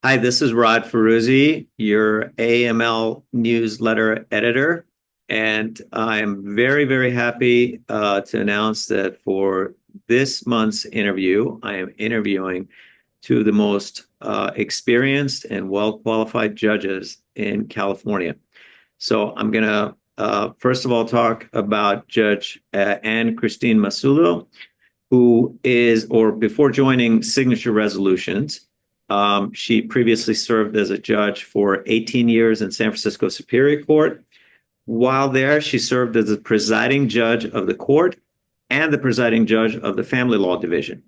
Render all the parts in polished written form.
Hi, this is Rod Firoozye, your AAML newsletter editor, and I'm very, very happy to announce that for this month's interview, I am interviewing two of the most experienced and well-qualified judges in California. So I'm going to first of all talk about Judge Anne Christine Massullo, who is, or before joining Signature Resolutions, she previously served as a judge for 18 years in San Francisco Superior Court. While there, she served as the presiding judge of the court and the presiding judge of the Family Law Division.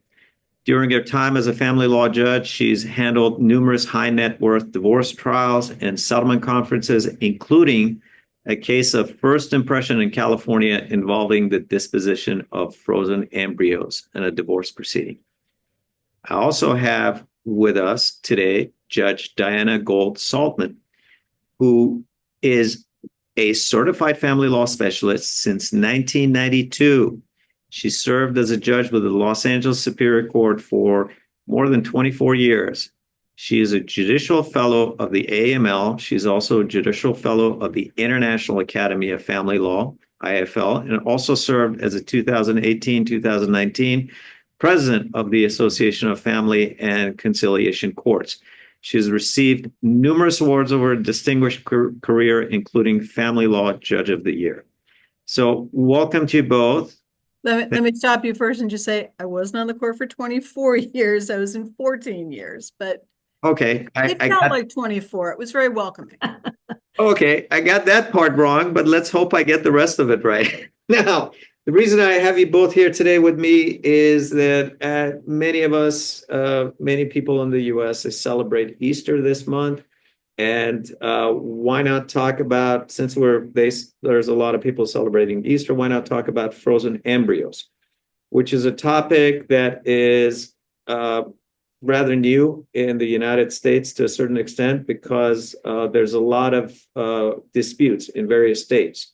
During her time as a family law judge, she's handled numerous high net worth divorce trials and settlement conferences, including a case of first impression in California involving the disposition of frozen embryos in a divorce proceeding. I also have with us today Judge Dianna Gould-Saltman, who is a certified family law specialist since 1992. She served as a judge with the Los Angeles Superior Court for more than 24 years. She is a judicial fellow of the AAML. She's also a judicial fellow of the International Academy of Family Law, IFL, and also served as a 2018-2019 president of the Association of Family and Conciliation Courts. She has received numerous awards over a distinguished career, including Family Law Judge of the Year. So welcome to you both. Let me stop you first and just say, I wasn't on the court for 24 years. I was in 14 years, but okay, it felt like 24. It was very welcoming. Okay, I got that part wrong, but let's hope I get the rest of it right. Now, the reason I have you both here today with me is that many of us, many people in the US, they celebrate Easter this month. And why not talk about, since there's a lot of people celebrating Easter, why not talk about frozen embryos, which is a topic that is rather new in the United States to a certain extent because there's a lot of disputes in various states.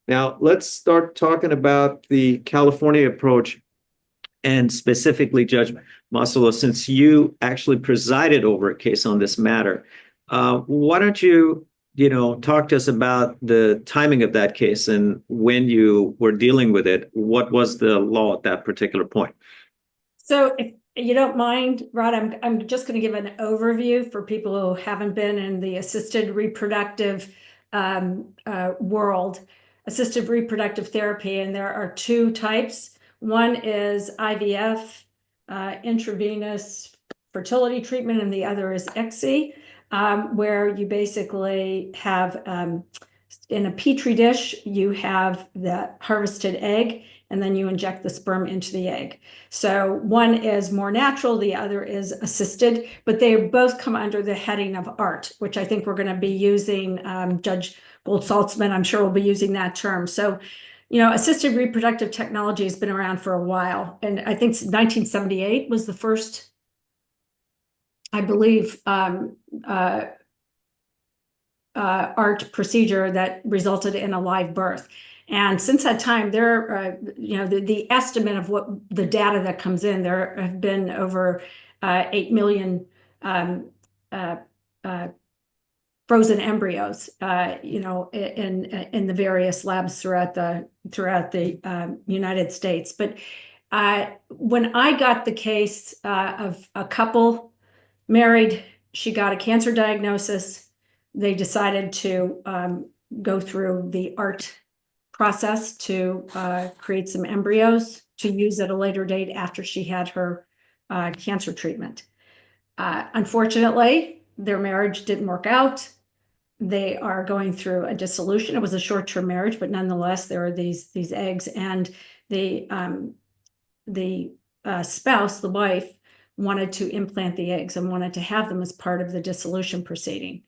Now, let's start talking about the California approach and specifically Judge Massullo, since you actually presided over a case on this matter. Why don't you, talk to us about the timing of that case and when you were dealing with it? What was the law at that particular point? So if you don't mind, Rod, I'm just going to give an overview for people who haven't been in the assisted reproductive world, assisted reproductive therapy, and there are two types. One is IVF, intravenous fertility treatment, and the other is ICSI. Where you basically have, in a petri dish, you have the harvested egg, and then you inject the sperm into the egg. So one is more natural, the other is assisted, but they both come under the heading of ART, which I think we're going to be using. Judge Gould-Saltman, I'm sure, will be using that term. So, assisted reproductive technology has been around for a while, and I think 1978 was the first, I believe, ART procedure that resulted in a live birth. And since that time, the estimate of what the data that comes in, there have been over 8 million frozen embryos, in the various labs throughout the United States. But when I got the case of a couple married, she got a cancer diagnosis. They decided to go through the ART process to create some embryos to use at a later date after she had her cancer treatment. Unfortunately, their marriage didn't work out. They are going through a dissolution. It was a short-term marriage, but nonetheless, there are these eggs, and the spouse, the wife, wanted to implant the eggs and wanted to have them as part of the dissolution proceeding.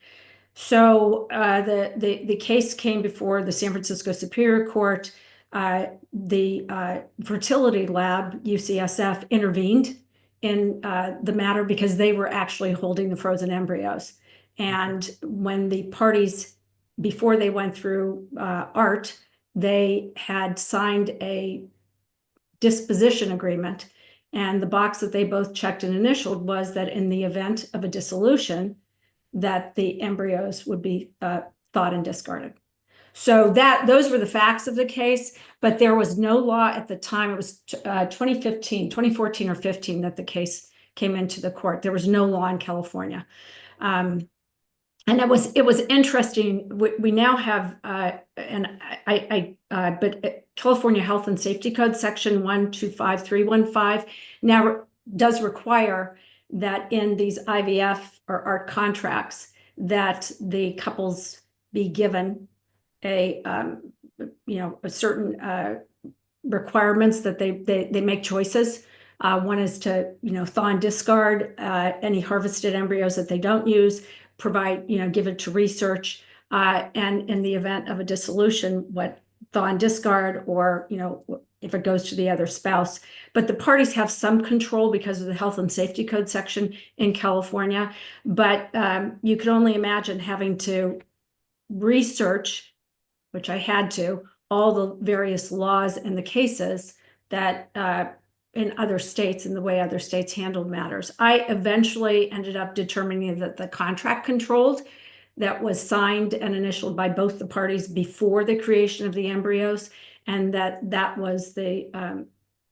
So the case came before the San Francisco Superior Court. The fertility lab, UCSF, intervened in the matter because they were actually holding the frozen embryos. And when the parties, before they went through ART, they had signed a disposition agreement. And the box that they both checked and initialed was that in the event of a dissolution, that the embryos would be thawed and discarded. So those were the facts of the case, but there was no law at the time. It was 2014 or 15 that the case came into the court. There was no law in California. And it was interesting. We now have, California Health and Safety Code section 125315 now does require that in these IVF or ART contracts that the couples be given a certain requirements that they make choices. One is to thaw and discard any harvested embryos that they don't use, provide give it to research, and in the event of a dissolution, what thaw and discard, or if it goes to the other spouse. But the parties have some control because of the Health and Safety Code section in California. But you could only imagine having to research, which I had to, all the various laws and the cases that in other states and the way other states handled matters. I eventually ended up determining that the contract controlled that was signed and initialed by both the parties before the creation of the embryos, and that was the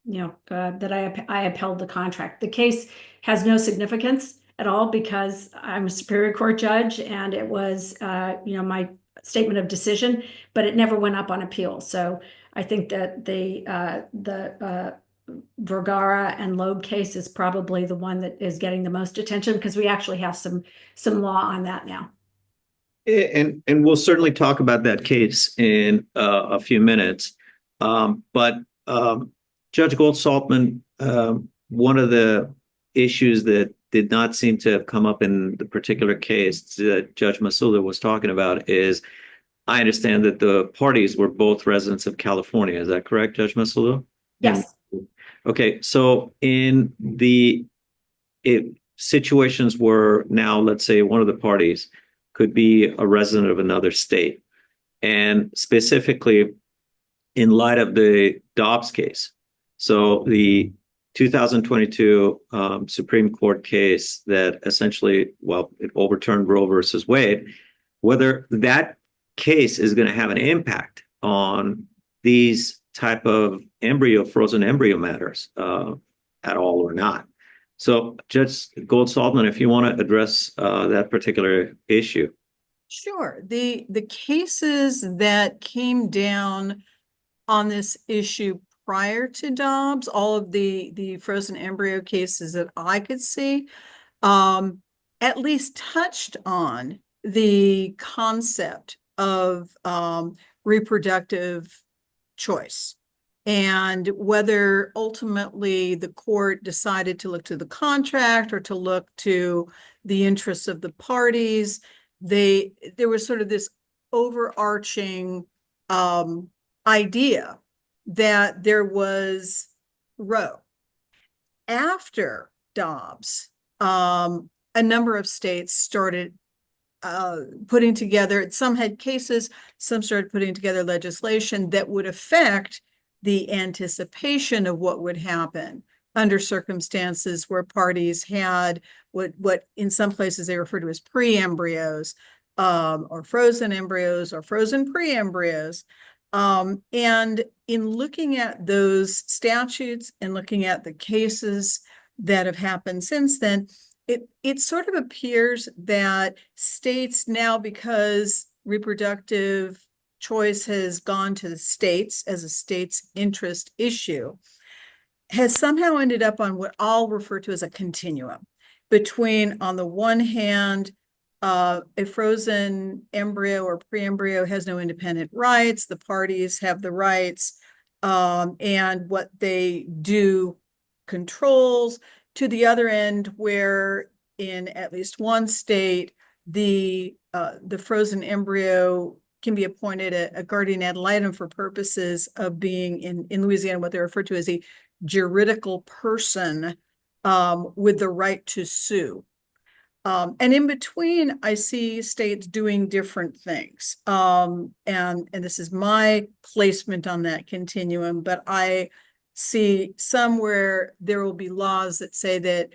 that I upheld the contract. The case has no significance at all because I'm a Superior Court judge, and it was my statement of decision, but it never went up on appeal. So I think that the Vergara and Loeb case is probably the one that is getting the most attention because we actually have some law on that now. And we'll certainly talk about that case in a few minutes. But Judge Gould-Saltman, one of the issues that did not seem to have come up in the particular case that Judge Massullo was talking about is, I understand that the parties were both residents of California. Is that correct, Judge Massullo? Yes. Okay, so in situations where now, let's say one of the parties could be a resident of another state, and specifically in light of the Dobbs case, so the 2022 Supreme Court case that essentially, it overturned Roe versus Wade, whether that case is going to have an impact on these type of frozen embryo matters at all or not. So Judge Gould-Saltman, if you want to address that particular issue. Sure. The cases that came down on this issue prior to Dobbs, all of the frozen embryo cases that I could see, at least touched on the concept of reproductive choice, and whether ultimately the court decided to look to the contract or to look to the interests of the parties. There was sort of this overarching idea that there was Roe. After Dobbs, a number of states started putting together, some had cases, some started putting together legislation that would affect the anticipation of what would happen under circumstances where parties had what in some places they refer to as pre-embryos, or frozen embryos or frozen pre-embryos. And in looking at those statutes and looking at the cases that have happened since then, it sort of appears that states now, because reproductive choice has gone to the states as a state's interest issue, has somehow ended up on what I'll refer to as a continuum between, on the one hand, a frozen embryo or pre-embryo has no independent rights, the parties have the rights, and what they do controls, to the other end, where in at least one state, the frozen embryo can be appointed a guardian ad litem for purposes of being in Louisiana what they refer to as a juridical person with the right to sue. And in between, I see states doing different things. And this is my placement on that continuum, but I see somewhere there will be laws that say that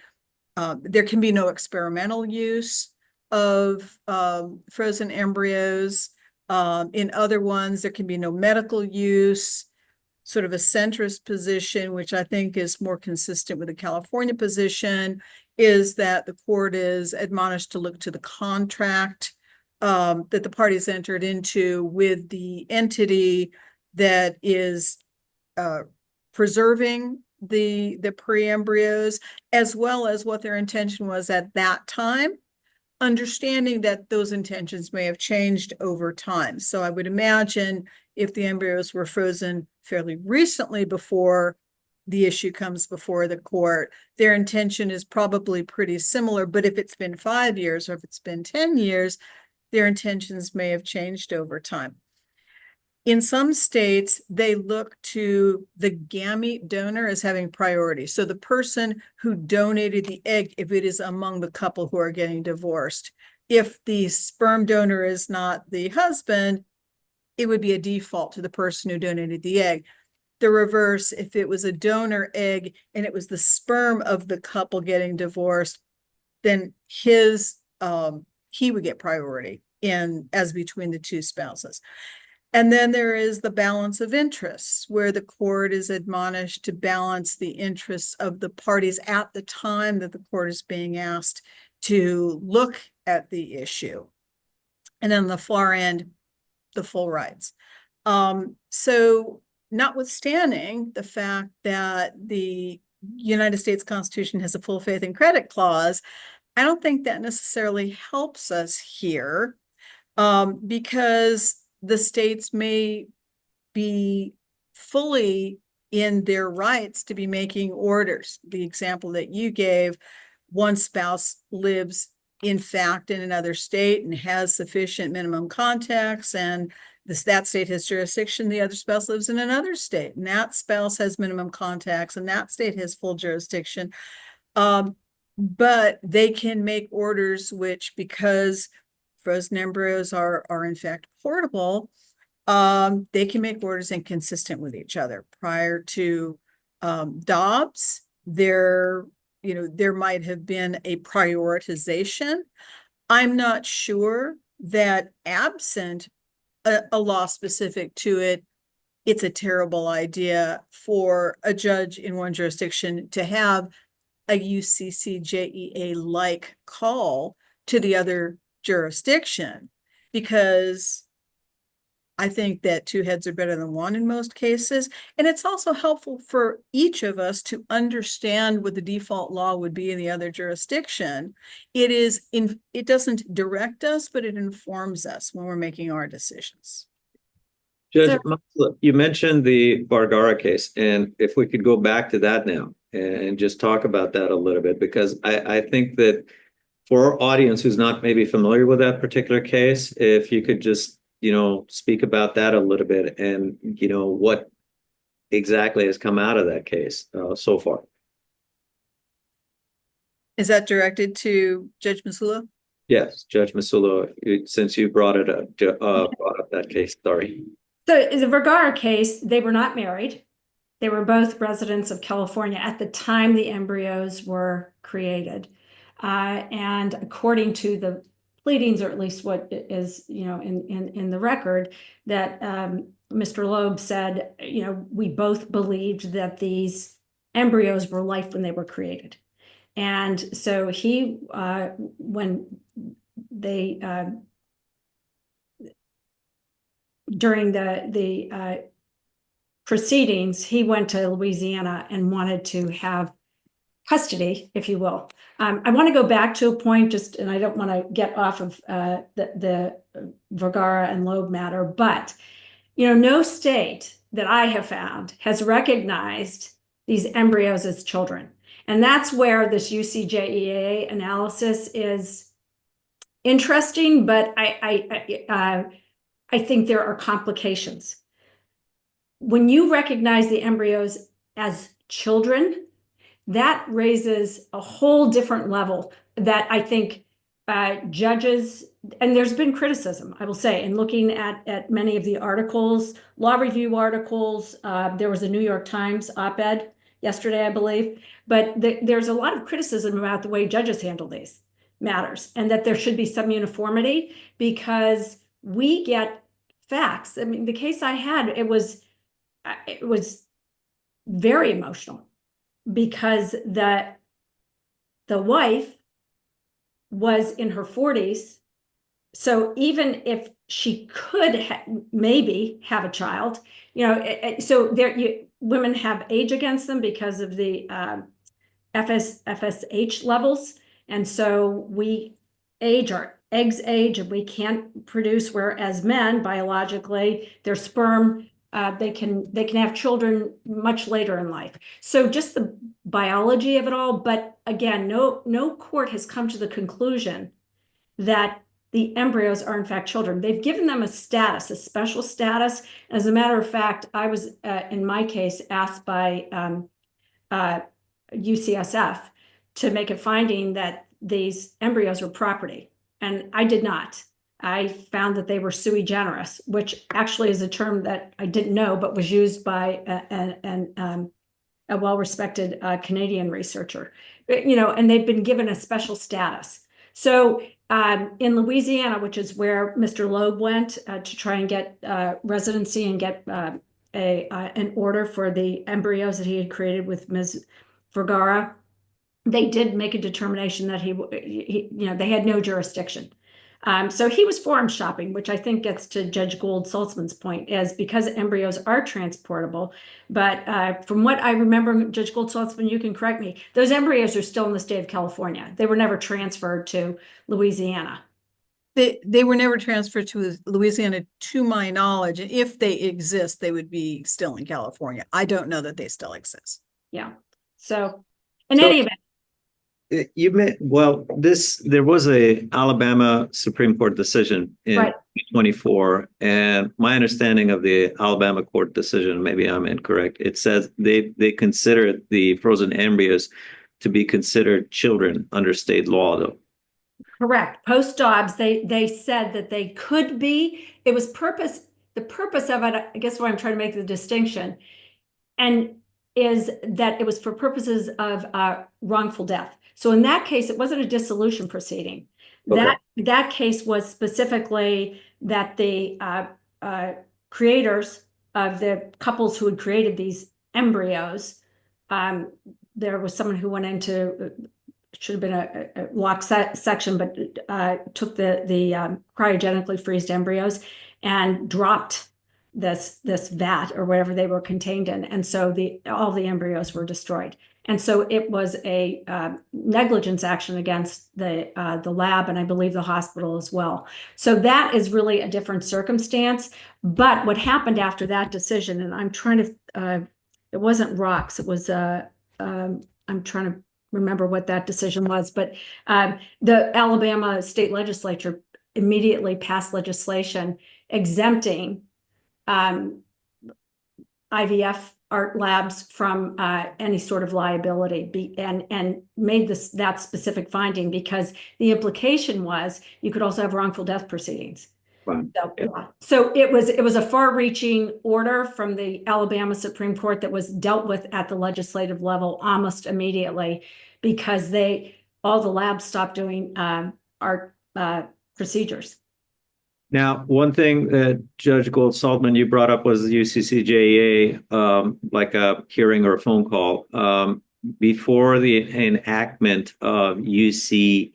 there can be no experimental use of frozen embryos. In other ones, there can be no medical use, sort of a centrist position, which I think is more consistent with the California position, is that the court is admonished to look to the contract that the parties entered into with the entity that is preserving the pre-embryos, as well as what their intention was at that time, understanding that those intentions may have changed over time. So I would imagine if the embryos were frozen fairly recently before the issue comes before the court, their intention is probably pretty similar. But if it's been 5 years or if it's been 10 years, their intentions may have changed over time. In some states, they look to the gamete donor as having priority. So the person who donated the egg, if it is among the couple who are getting divorced, if the sperm donor is not the husband, it would be a default to the person who donated the egg. The reverse, if it was a donor egg and it was the sperm of the couple getting divorced, then he would get priority as between the two spouses. And then there is the balance of interests, where the court is admonished to balance the interests of the parties at the time that the court is being asked to look at the issue. And then the far end, the full rights. So notwithstanding the fact that the United States Constitution has a full faith and credit clause, I don't think that necessarily helps us here, because the states may be fully in their rights to be making orders. The example that you gave, one spouse lives in fact in another state and has sufficient minimum contacts, and that state has jurisdiction, the other spouse lives in another state, and that spouse has minimum contacts, and that state has full jurisdiction. But they can make orders which, because frozen embryos are in fact portable, they can make orders inconsistent with each other. Prior to Dobbs, there might have been a prioritization. I'm not sure that absent a law specific to it, it's a terrible idea for a judge in one jurisdiction to have a UCCJEA-like call to the other jurisdiction, because I think that two heads are better than one in most cases. And it's also helpful for each of us to understand what the default law would be in the other jurisdiction. It doesn't direct us, but it informs us when we're making our decisions. Judge, you mentioned the Vergara case, and if we could go back to that now and just talk about that a little bit, because I think that for our audience who's not maybe familiar with that particular case, if you could just, speak about that a little bit and, what exactly has come out of that case so far. Is that directed to Judge Massullo? Yes, Judge Massullo, since you brought up that case, sorry. So the Vergara case, they were not married. They were both residents of California at the time the embryos were created. And according to the pleadings, or at least what is, in the record, that Mr. Loeb said, we both believed that these embryos were life when they were created. And so he, when they, during the proceedings, he went to Louisiana and wanted to have custody, if you will. I want to go back to a point, and I don't want to get off of the Vergara and Loeb matter, but no state that I have found has recognized these embryos as children. And that's where this UCJEA analysis is interesting, but I think there are complications. When you recognize the embryos as children, that raises a whole different level that I think judges, and there's been criticism, I will say, in looking at many of the articles, law review articles. There was a New York Times op-ed yesterday, I believe, but there's a lot of criticism about the way judges handle these matters, and that there should be some uniformity, because we get facts. I mean, the case I had, it was very emotional, because the wife was in her 40s. So even if she could maybe have a child, so women have age against them because of the FSH levels. And so we age, our eggs age, and we can't produce, whereas men, biologically, their sperm, they can have children much later in life. So just the biology of it all. But again, no court has come to the conclusion that the embryos are in fact children. They've given them a status, a special status. As a matter of fact, I was in my case asked by UCSF to make a finding that these embryos were property, and I did not. I found that they were sui generis, which actually is a term that I didn't know, but was used by a well-respected Canadian researcher. And they've been given a special status. So in Louisiana, which is where Mr. Loeb went to try and get residency and get an order for the embryos that he had created with Ms. Vergara, they did make a determination that they had no jurisdiction. So he was forum shopping, which I think gets to Judge Gould-Saltman's point, is because embryos are transportable. But from what I remember, Judge Gould-Saltman, you can correct me, those embryos are still in the state of California. They were never transferred to Louisiana. They were never transferred to Louisiana, to my knowledge. And if they exist, they would be still in California. I don't know that they still exist. Yeah. So in any event, there was a Alabama Supreme Court decision in 2024, and my understanding of the Alabama court decision, maybe I'm incorrect, it says they consider the frozen embryos to be considered children under state law, though. Correct. Post Dobbs, they said that they could be. It was the purpose of it, I guess what I'm trying to make the distinction, and is that it was for purposes of wrongful death. So in that case, it wasn't a dissolution proceeding. Okay. That case was specifically that the creators of the couples who had created these embryos, there was someone who went into, should have been a locked section, but took the cryogenically freezed embryos and dropped this vat or whatever they were contained in, and so all the embryos were destroyed. And so it was a negligence action against the lab, and I believe the hospital as well. So that is really a different circumstance. But what happened after that decision, and I'm trying to, it wasn't rocks, it was I'm trying to remember what that decision was, but the Alabama state legislature immediately passed legislation exempting IVF art labs from any sort of liability, and made that specific finding, because the implication was you could also have wrongful death proceedings. Wow. So it was a far-reaching order from the Alabama Supreme Court that was dealt with at the legislative level almost immediately, because all the labs stopped doing art procedures. Now, one thing that Judge Gould-Saltman, you brought up was the UCCJEA, like a hearing or a phone call. Before the enactment of UCJAA,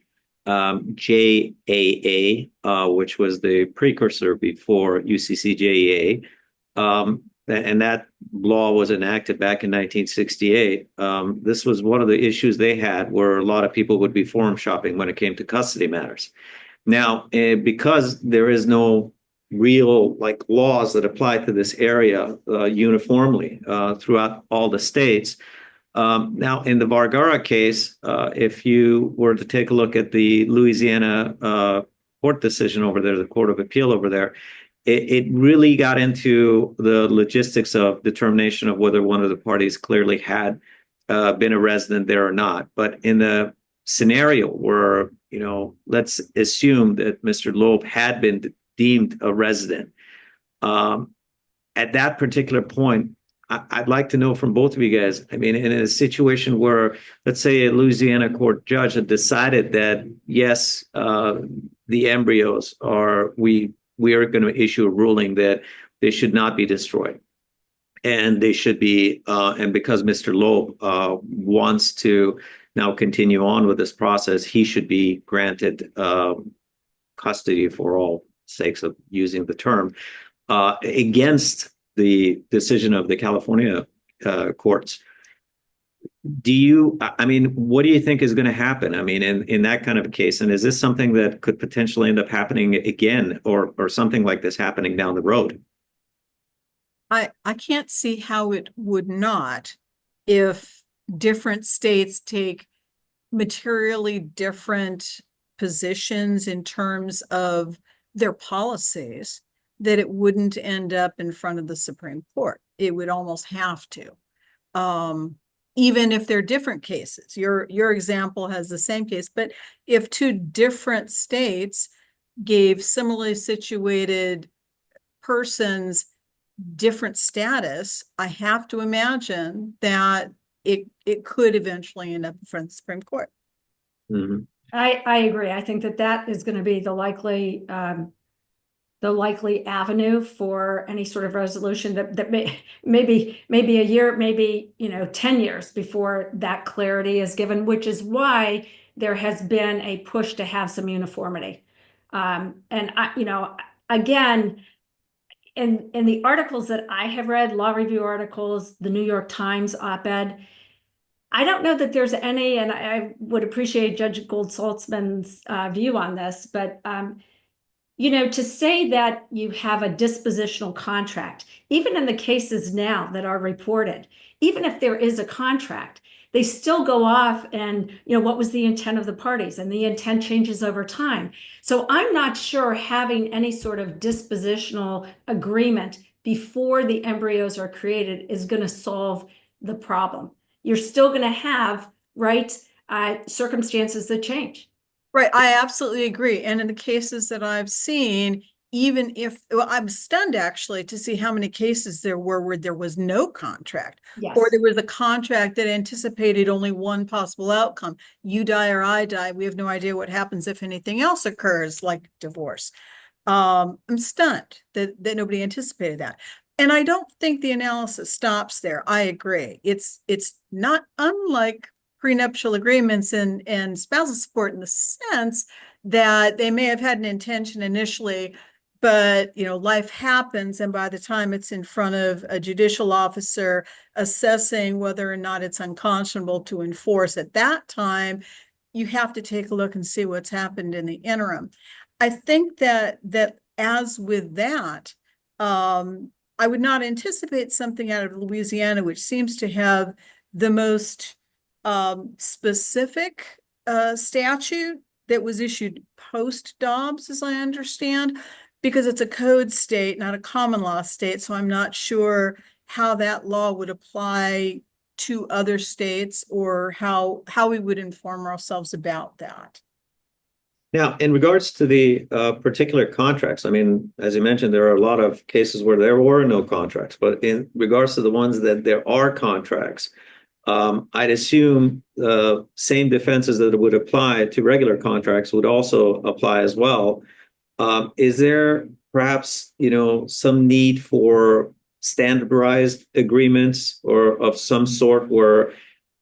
which was the precursor before UCCJEA, and that law was enacted back in 1968. This was one of the issues they had, where a lot of people would be forum shopping when it came to custody matters. Now, because there is no real laws that apply to this area uniformly throughout all the states. Now, in the Vergara case, if you were to take a look at the Louisiana court decision over there, the Court of Appeal over there, it really got into the logistics of determination of whether one of the parties clearly had been a resident there or not. But in the scenario where, you know, let's assume that Mr. Loeb had been deemed a resident. At that particular point, I'd like to know from both of you guys. I mean, in a situation where, let's say, a Louisiana court judge had decided that yes, the embryos are we are going to issue a ruling that they should not be destroyed, and they should be, and because Mr. Loeb wants to now continue on with this process, he should be granted custody for all sakes of using the term, against the decision of the California courts. I mean, what do you think is going to happen? I mean, in that kind of a case, and is this something that could potentially end up happening again, or something like this happening down the road? I can't see how it would not, if different states take materially different positions in terms of their policies, that it wouldn't end up in front of the Supreme Court. It would almost have to. Even if they're different cases. Your example has the same case, but if two different states gave similarly situated persons different status, I have to imagine that it could eventually end up in front of the Supreme Court. Mm-hmm. I agree. I think that is going to be the likely avenue for any sort of resolution that maybe a year, maybe 10 years before that clarity is given, which is why there has been a push to have some uniformity. Again, in the articles that I have read, law review articles, the New York Times op-ed, I don't know that there's any, and I would appreciate Judge Gould-Saltman's view on this, but to say that you have a dispositional contract, even in the cases now that are reported, even if there is a contract, they still go off and, what was the intent of the parties? And the intent changes over time. So I'm not sure having any sort of dispositional agreement before the embryos are created is going to solve the problem. You're still going to have, circumstances that change. Right, I absolutely agree. And in the cases that I've seen, even if, well, I'm stunned actually to see how many cases there were where there was no contract. Yes. Or there was a contract that anticipated only one possible outcome. You die or I die. We have no idea what happens if anything else occurs, like divorce. I'm stunned that nobody anticipated that. And I don't think the analysis stops there. I agree. It's not unlike prenuptial agreements and spousal support in the sense that they may have had an intention initially, but life happens, and by the time it's in front of a judicial officer assessing whether or not it's unconscionable to enforce at that time, you have to take a look and see what's happened in the interim. I think that as with that, I would not anticipate something out of Louisiana, which seems to have the most specific statute that was issued post Dobbs, as I understand, because it's a code state, not a common law state. So I'm not sure how that law would apply to other states, or how we would inform ourselves about that. Now, in regards to the particular contracts, I mean, as you mentioned, there are a lot of cases where there were no contracts, but in regards to the ones that there are contracts, I'd assume the same defenses that would apply to regular contracts would also apply as well. Is there perhaps, some need for standardized agreements or of some sort where,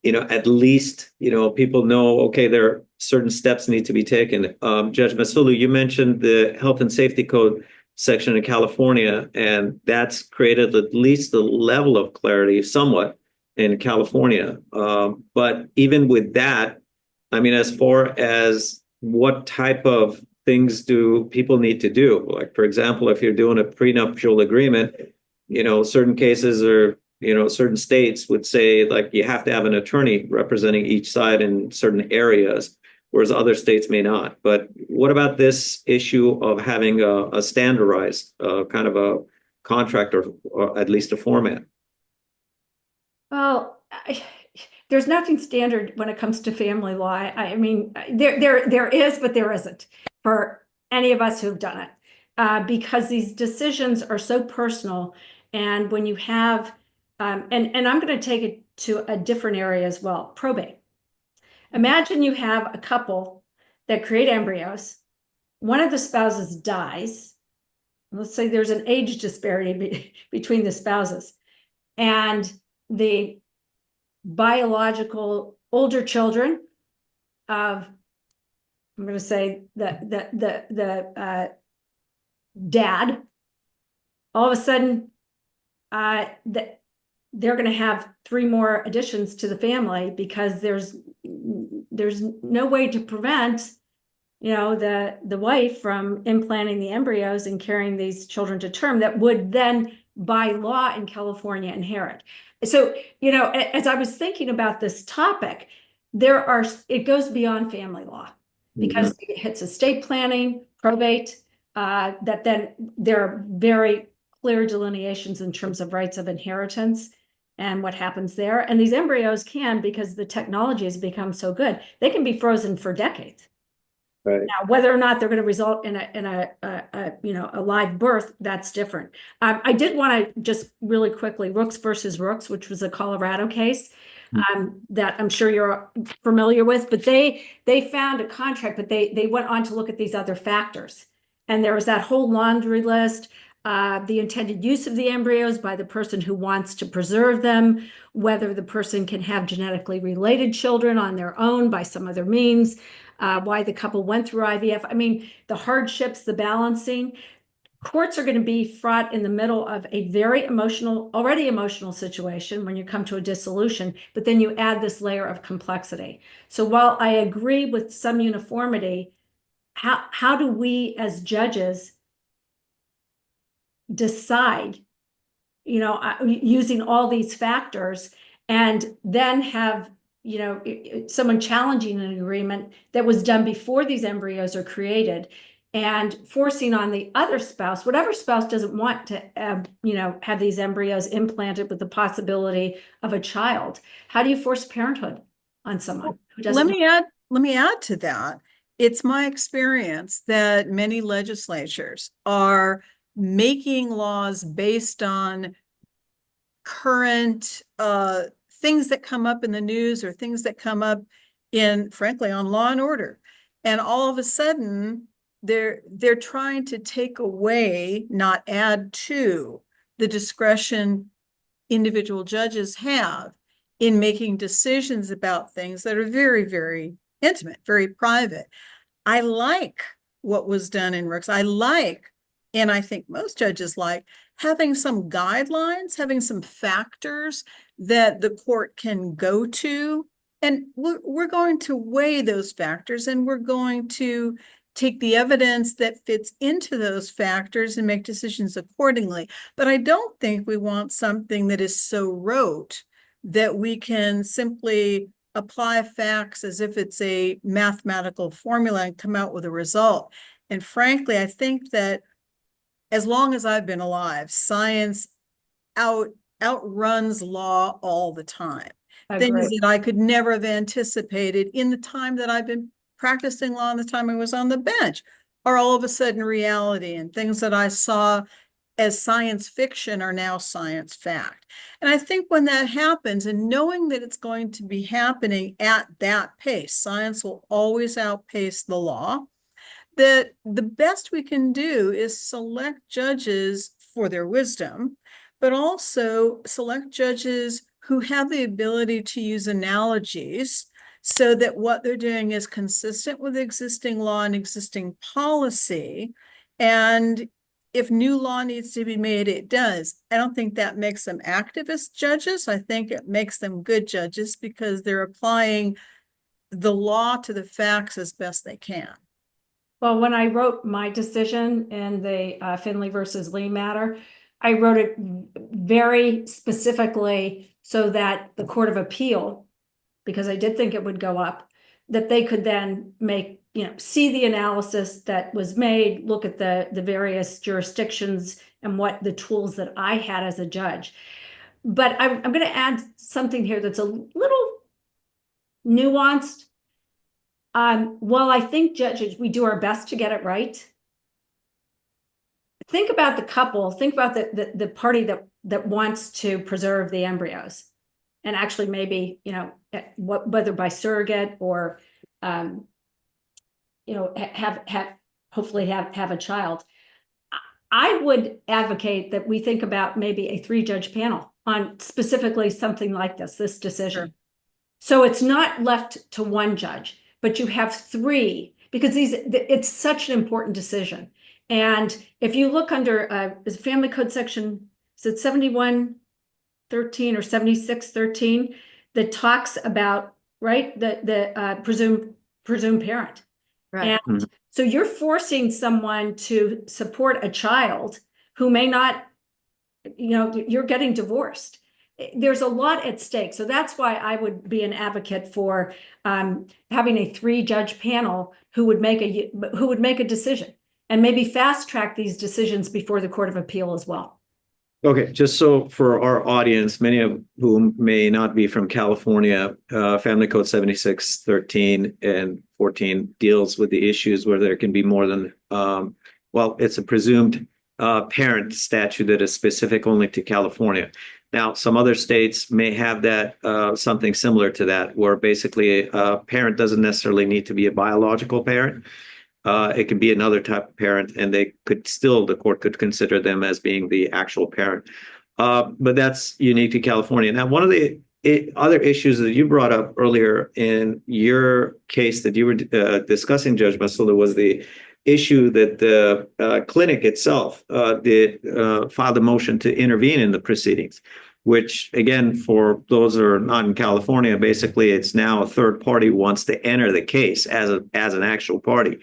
at least, people know, okay, there are certain steps need to be taken. Judge Massullo, you mentioned the Health and Safety Code section in California, and that's created at least a level of clarity somewhat in California. But even with that, I mean, as far as what type of things do people need to do? Like, for example, if you're doing a prenuptial agreement, certain cases or, certain states would say, like, you have to have an attorney representing each side in certain areas, whereas other states may not. But what about this issue of having a standardized kind of a contract, or at least a format? Well, there's nothing standard when it comes to family law. I mean, there is, but there isn't for any of us who've done it, because these decisions are so personal. And when you have, and I'm going to take it to a different area as well, probate. Imagine you have a couple that create embryos. One of the spouses dies. Let's say there's an age disparity between the spouses, and the biological older children of, I'm going to say the dad, all of a sudden, they're going to have 3 more additions to the family, because there's no way to prevent, the wife from implanting the embryos and carrying these children to term that would then, by law in California, inherit. So, as I was thinking about this topic, it goes beyond family law, because it hits estate planning, probate, that then there are very clear delineations in terms of rights of inheritance and what happens there. And these embryos can, because the technology has become so good, they can be frozen for decades. Right. Now, whether or not they're going to result in a live birth, that's different. I did want to just really quickly, Rooks versus Rooks, which was a Colorado case, that I'm sure you're familiar with, but they found a contract, but they went on to look at these other factors. And there was that whole laundry list, the intended use of the embryos by the person who wants to preserve them, whether the person can have genetically related children on their own by some other means, why the couple went through IVF. I mean, the hardships, the balancing. Courts are going to be fraught in the middle of a very already emotional situation when you come to a dissolution, but then you add this layer of complexity. So while I agree with some uniformity, how do we as judges decide, using all these factors, and then have, someone challenging an agreement that was done before these embryos are created, and forcing on the other spouse, whatever spouse doesn't want to, have these embryos implanted with the possibility of a child. How do you force parenthood on someone who doesn't? Let me add to that. It's my experience that many legislatures are making laws based on current things that come up in the news, or things that come up frankly, on Law and Order. And all of a sudden, they're trying to take away, not add to, the discretion individual judges have in making decisions about things that are very, very intimate, very private. I like what was done in Rooks. And I think most judges like, having some guidelines, having some factors that the court can go to. And we're going to weigh those factors, and we're going to take the evidence that fits into those factors and make decisions accordingly. But I don't think we want something that is so rote that we can simply apply facts as if it's a mathematical formula and come out with a result. And frankly, I think that as long as I've been alive, science outruns law all the time. Things that I could never have anticipated in the time that I've been practicing law and the time I was on the bench are all of a sudden reality, and things that I saw as science fiction are now science fact. And I think when that happens, and knowing that it's going to be happening at that pace, science will always outpace the law, that the best we can do is select judges for their wisdom, but also select judges who have the ability to use analogies so that what they're doing is consistent with existing law and existing policy. And if new law needs to be made, it does. I don't think that makes them activist judges. I think it makes them good judges, because they're applying the law to the facts as best they can. Well, when I wrote my decision in the Finley versus Lee matter, I wrote it very specifically so that the Court of Appeal, because I did think it would go up, that they could then make, see the analysis that was made, look at the various jurisdictions and what the tools that I had as a judge. But I'm going to add something here that's a little nuanced. While I think judges, we do our best to get it right. Think about the couple, think about the party that wants to preserve the embryos and actually maybe, whether by surrogate or, hopefully have a child. I would advocate that we think about maybe a 3-judge panel on specifically something like this decision. Sure. So it's not left to one judge, but you have 3, because it's such an important decision. And if you look under Family Code section, is it 7113 or 7613, that talks about, right, the presumed parent. Right. And so you're forcing someone to support a child who may not, you're getting divorced. There's a lot at stake. So that's why I would be an advocate for having a 3-judge panel who would make a decision and maybe fast track these decisions before the Court of Appeal as well. Okay, just so for our audience, many of whom may not be from California, Family Code 7613 and 14 deals with the issues where there can be more than, it's a presumed parent statute that is specific only to California. Now, some other states may have that, something similar to that, where basically a parent doesn't necessarily need to be a biological parent. It can be another type of parent, and the court could consider them as being the actual parent. But that's unique to California. Now, one of the other issues that you brought up earlier in your case that you were discussing, Judge Massullo, was the issue that the clinic itself filed a motion to intervene in the proceedings, which, again, for those who are not in California, basically it's now a third party wants to enter the case as an actual party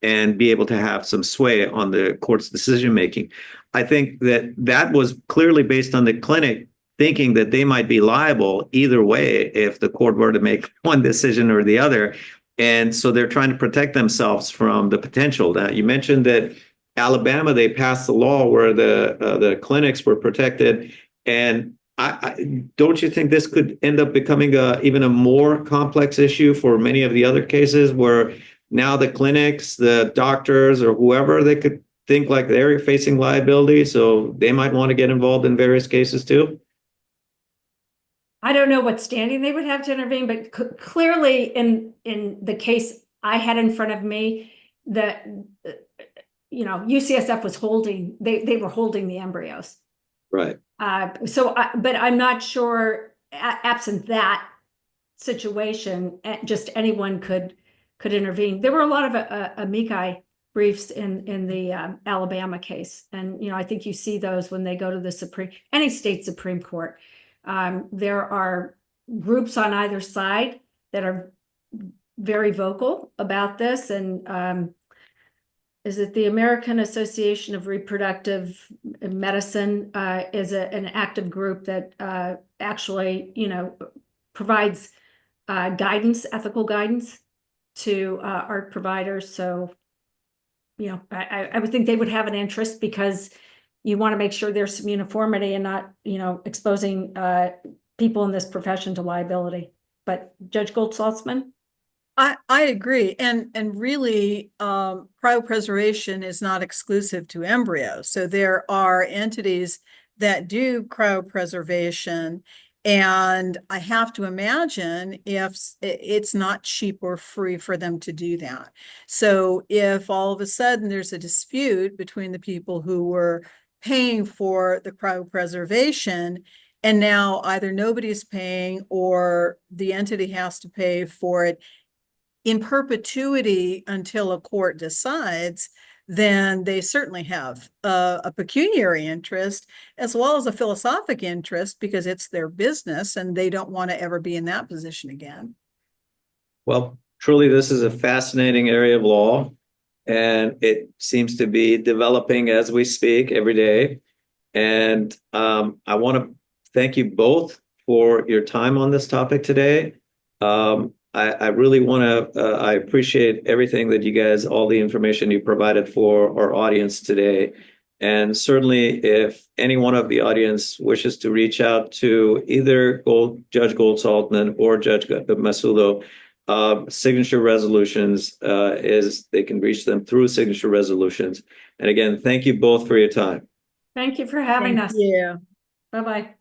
and be able to have some sway on the court's decision making. I think that was clearly based on the clinic thinking that they might be liable either way if the court were to make one decision or the other. And so they're trying to protect themselves from the potential. Now, you mentioned that Alabama, they passed a law where the clinics were protected. And I don't you think this could end up becoming even a more complex issue for many of the other cases where now the clinics, the doctors, or whoever, they could think like they're facing liability, so they might want to get involved in various cases too? I don't know what standing they would have to intervene, but clearly in the case I had in front of me, that UCSF was holding, they were holding the embryos. Right. But I'm not sure, absent that situation, just anyone could intervene. There were a lot of amici briefs in the Alabama case, and I think you see those when they go to any state Supreme Court. There are groups on either side that are very vocal about this, and is it the American Association of Reproductive Medicine is an active group that actually, provides guidance, ethical guidance to our providers. So, I would think they would have an interest because you want to make sure there's some uniformity and not, exposing people in this profession to liability. But Judge Gould-Saltman? I agree. And really, cryopreservation is not exclusive to embryos. So there are entities that do cryopreservation. And I have to imagine if it's not cheap or free for them to do that. So if all of a sudden there's a dispute between the people who were paying for the cryopreservation, and now either nobody's paying or the entity has to pay for it in perpetuity until a court decides, then they certainly have a pecuniary interest as well as a philosophic interest because it's their business and they don't want to ever be in that position again. Well, truly, this is a fascinating area of law, and it seems to be developing as we speak every day. And I want to thank you both for your time on this topic today. I really want to, I appreciate everything that you guys, all the information you provided for our audience today. And certainly, if any one of the audience wishes to reach out to either Judge Gould-Saltman or Judge Massullo, signature resolutions is they can reach them through signature resolutions. And again, thank you both for your time. Thank you for having Thank us. you. Bye-bye.